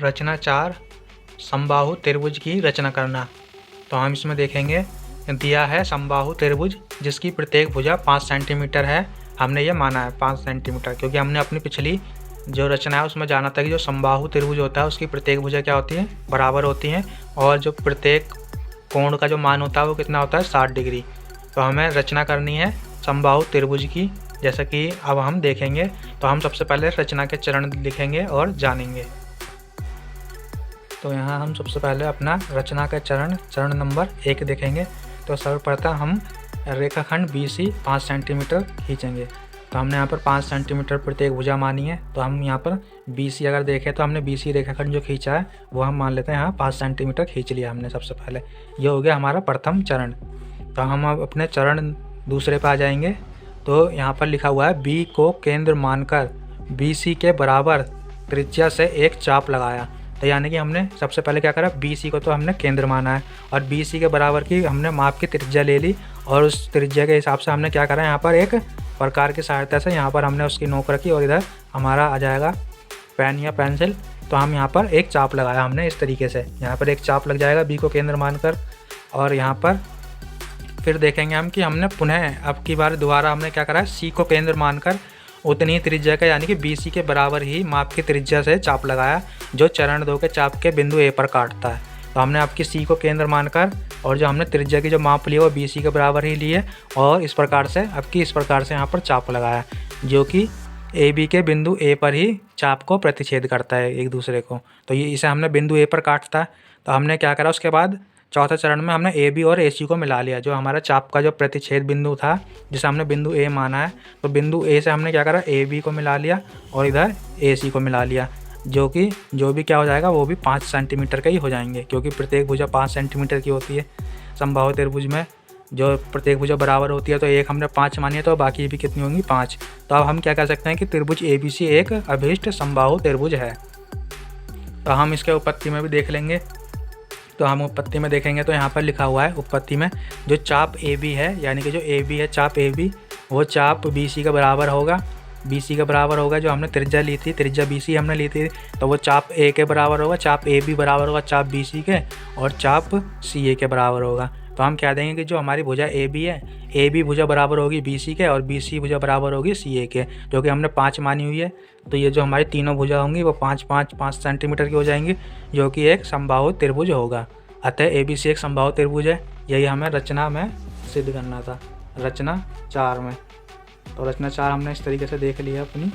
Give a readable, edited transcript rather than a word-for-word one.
रचना 4 समबाहु त्रिभुज की रचना करना। तो हम इसमें देखेंगे, दिया है समबाहु त्रिभुज जिसकी प्रत्येक भुजा 5 सेंटीमीटर है। हमने ये माना है 5 सेंटीमीटर, क्योंकि हमने अपनी पिछली जो रचना है उसमें जाना था कि जो समबाहु त्रिभुज होता है उसकी प्रत्येक भुजा क्या होती है, बराबर होती हैं, और जो प्रत्येक कोण का जो मान होता है वो कितना होता है, 60 डिग्री। तो हमें रचना करनी है समबाहु त्रिभुज की, जैसा कि अब हम देखेंगे। तो हम सबसे पहले रचना के चरण लिखेंगे और जानेंगे। तो यहाँ हम सबसे पहले अपना रचना का चरण नंबर 1 देखेंगे। तो सर्वप्रथम हम रेखाखंड BC 5 सेंटीमीटर खींचेंगे। तो हमने यहाँ पर 5 सेंटीमीटर प्रत्येक भुजा मानी है। तो हम यहाँ पर BC अगर देखें तो हमने BC रेखाखंड जो खींचा है वो हम मान लेते हैं यहाँ 5 सेंटीमीटर खींच लिया हमने सबसे पहले। ये हो गया हमारा प्रथम चरण। तो हम अब अपने चरण दूसरे पर आ जाएंगे। तो यहाँ पर लिखा हुआ है B को केंद्र मानकर BC के बराबर त्रिज्या से एक चाप लगाया। तो यानी कि हमने सबसे पहले क्या करा, BC को तो हमने केंद्र माना है और BC के बराबर की हमने माप की त्रिज्या ले ली, और उस त्रिज्या के हिसाब से हमने क्या करा, यहाँ पर एक प्रकार की सहायता से यहाँ पर हमने उसकी नोक रखी और इधर हमारा आ जाएगा पेन या पेंसिल। तो हम यहाँ पर एक चाप लगाया हमने इस तरीके से, यहाँ पर एक चाप लग जाएगा B को केंद्र मानकर। और यहाँ पर फिर देखेंगे हम कि हमने पुनः अब की बार दोबारा हमने क्या करा है, C को केंद्र मानकर उतनी ही त्रिज्या का यानी कि BC के बराबर ही माप की त्रिज्या से चाप लगाया जो चरण 2 के चाप के बिंदु A पर काटता है। तो हमने आपकी C को केंद्र मानकर और जो हमने त्रिज्या की जो माप ली है वो BC के बराबर ही ली है, और इस प्रकार से इस प्रकार से यहाँ पर चाप लगाया जो कि AB के बिंदु A पर ही चाप को प्रतिच्छेद करता है एक दूसरे को। तो ये इसे हमने बिंदु A पर काटता है। तो हमने क्या करा, उसके बाद चौथे चरण में हमने AB और AC को मिला लिया, जो हमारा चाप का जो प्रतिच्छेद बिंदु था जिसे हमने बिंदु A माना है। तो बिंदु A से हमने क्या करा, AB को मिला लिया और इधर AC को मिला लिया, जो कि जो भी क्या हो जाएगा वो भी 5 सेंटीमीटर का ही हो जाएंगे, क्योंकि प्रत्येक भुजा 5 सेंटीमीटर की होती है। समबाहु त्रिभुज में जो प्रत्येक भुजा बराबर होती है, तो एक हमने 5 मानी है, तो बाकी भी कितनी होंगी, 5। तो अब हम क्या कह सकते हैं कि त्रिभुज ABC एक अभीष्ट समबाहु त्रिभुज है। तो हम इसके उत्पत्ति में भी देख लेंगे। तो हम उत्पत्ति में देखेंगे तो यहाँ पर लिखा हुआ है उत्पत्ति में, जो चाप AB है यानी कि जो AB है चाप AB, वो चाप BC के बराबर होगा। BC के बराबर होगा, जो हमने त्रिज्या ली थी, त्रिज्या BC हमने ली थी, तो वो चाप A के बराबर होगा, चाप AB बराबर होगा चाप BC के, और चाप CA के बराबर होगा। तो हम कह देंगे कि जो हमारी भुजा AB है, AB भुजा बराबर होगी BC के, और BC भुजा बराबर होगी CA के, जो कि हमने 5 मानी हुई है। तो ये जो हमारी तीनों भुजा होंगी वो 5 सेंटीमीटर की हो जाएंगी, जो कि एक समबाहु त्रिभुज होगा। अतः ABC एक समबाहु त्रिभुज है। यही हमें रचना में सिद्ध करना था, रचना 4 में। तो रचना 4 हमने इस तरीके से देख लिया अपनी।